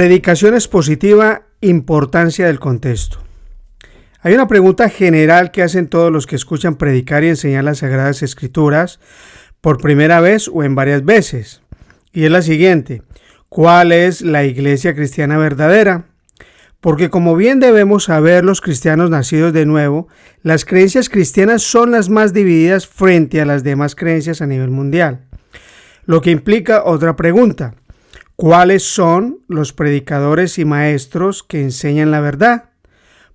Predicación expositiva, importancia del contexto. Hay una pregunta general que hacen todos los que escuchan predicar y enseñar las Sagradas Escrituras por primera vez o en varias veces. Y es la siguiente: ¿cuál es la iglesia cristiana verdadera? Porque como bien debemos saber los cristianos nacidos de nuevo, las creencias cristianas son las más divididas frente a las demás creencias a nivel mundial. Lo que implica otra pregunta: ¿cuáles son los predicadores y maestros que enseñan la verdad?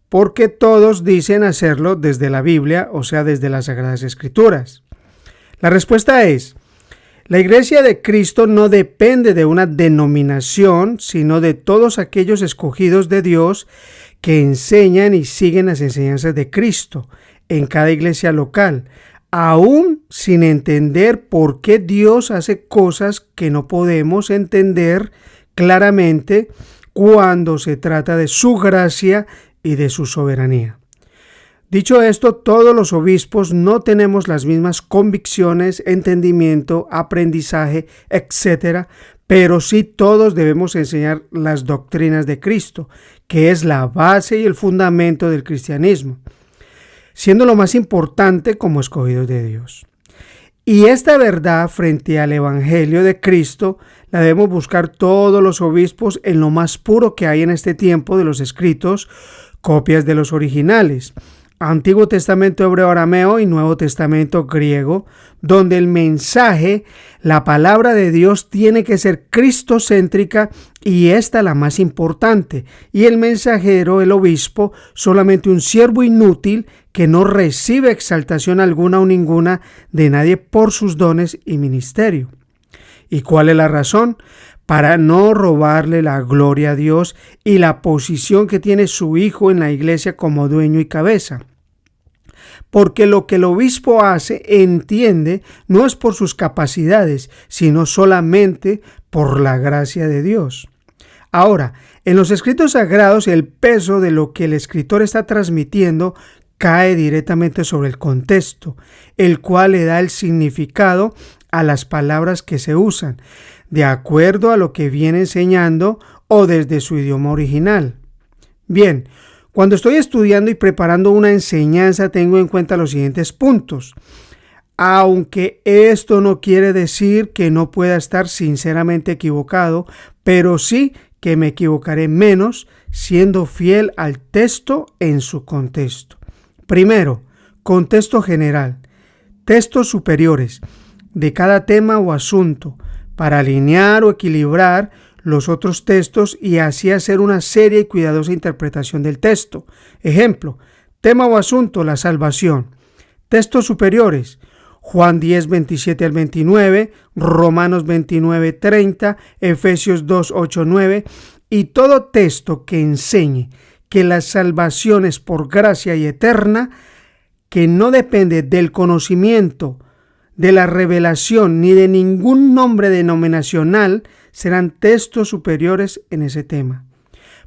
Porque todos dicen hacerlo desde la Biblia, o sea, desde las Sagradas Escrituras. La respuesta es: la Iglesia de Cristo no depende de una denominación, sino de todos aquellos escogidos de Dios que enseñan y siguen las enseñanzas de Cristo en cada iglesia local, aún sin entender por qué Dios hace cosas que no podemos entender claramente cuando se trata de su gracia y de su soberanía. Dicho esto, todos los obispos no tenemos las mismas convicciones, entendimiento, aprendizaje, etc., pero sí todos debemos enseñar las doctrinas de Cristo, que es la base y el fundamento del cristianismo, siendo lo más importante como escogidos de Dios. Y esta verdad frente al Evangelio de Cristo la debemos buscar todos los obispos en lo más puro que hay en este tiempo de los escritos, copias de los originales, Antiguo Testamento hebreo arameo y Nuevo Testamento griego, donde el mensaje, la palabra de Dios tiene que ser cristocéntrica y esta la más importante, y el mensajero, el obispo, solamente un siervo inútil que no recibe exaltación alguna o ninguna de nadie por sus dones y ministerio. ¿Y cuál es la razón? Para no robarle la gloria a Dios y la posición que tiene su Hijo en la iglesia como dueño y cabeza. Porque lo que el obispo hace, entiende, no es por sus capacidades, sino solamente por la gracia de Dios. Ahora, en los escritos sagrados, el peso de lo que el escritor está transmitiendo cae directamente sobre el contexto, el cual le da el significado a las palabras que se usan, de acuerdo a lo que viene enseñando o desde su idioma original. Bien, cuando estoy estudiando y preparando una enseñanza, tengo en cuenta los siguientes puntos. Aunque esto no quiere decir que no pueda estar sinceramente equivocado, pero sí que me equivocaré menos siendo fiel al texto en su contexto. Primero, contexto general, textos superiores de cada tema o asunto, para alinear o equilibrar los otros textos y así hacer una seria y cuidadosa interpretación del texto. Ejemplo, tema o asunto, la salvación. Textos superiores, Juan 10, 27 al 29, Romanos 29, 30, Efesios 2, 8, 9, y todo texto que enseñe que la salvación es por gracia y eterna, que no depende del conocimiento, de la revelación ni de ningún nombre denominacional, serán textos superiores en ese tema.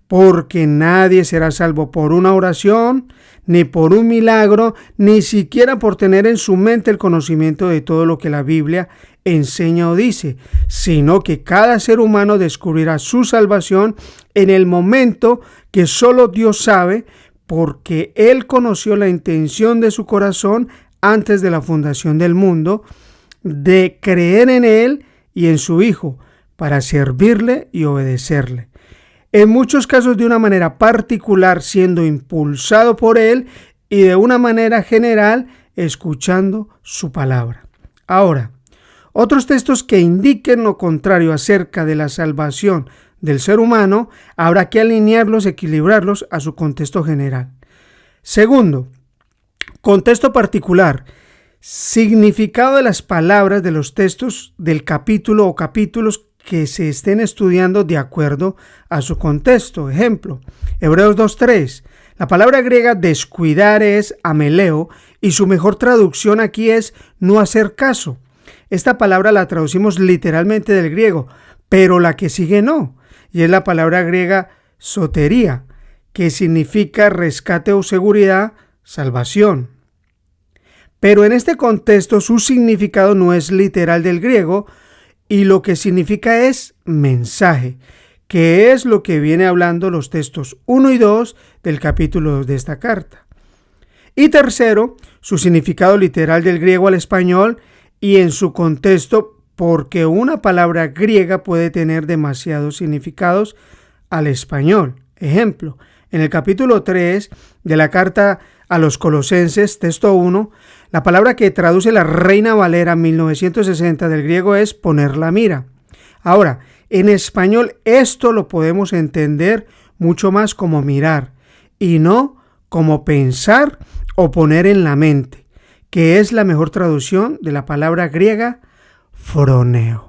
Porque nadie será salvo por una oración, ni por un milagro, ni siquiera por tener en su mente el conocimiento de todo lo que la Biblia enseña o dice, sino que cada ser humano descubrirá su salvación en el momento que solo Dios sabe, porque Él conoció la intención de su corazón antes de la fundación del mundo, de creer en Él y en su Hijo, para servirle y obedecerle. En muchos casos de una manera particular, siendo impulsado por Él, y de una manera general, escuchando su palabra. Ahora, otros textos que indiquen lo contrario acerca de la salvación del ser humano, habrá que alinearlos, equilibrarlos a su contexto general. Segundo, contexto particular, significado de las palabras de los textos del capítulo o capítulos que se estén estudiando de acuerdo a su contexto. Ejemplo, Hebreos 2.3. La palabra griega descuidar es ameleo y su mejor traducción aquí es no hacer caso. Esta palabra la traducimos literalmente del griego, pero la que sigue no, y es la palabra griega sotería, que significa rescate o seguridad, salvación. Pero en este contexto su significado no es literal del griego y lo que significa es mensaje, que es lo que viene hablando los textos 1 y 2 del capítulo 2 de esta carta. Y tercero, su significado literal del griego al español y en su contexto, porque una palabra griega puede tener demasiados significados al español. Ejemplo, en el capítulo 3 de la carta a los Colosenses, texto 1, la palabra que traduce la Reina Valera 1960 del griego es poner la mira. Ahora, en español esto lo podemos entender mucho más como mirar y no como pensar o poner en la mente, que es la mejor traducción de la palabra griega phroneo.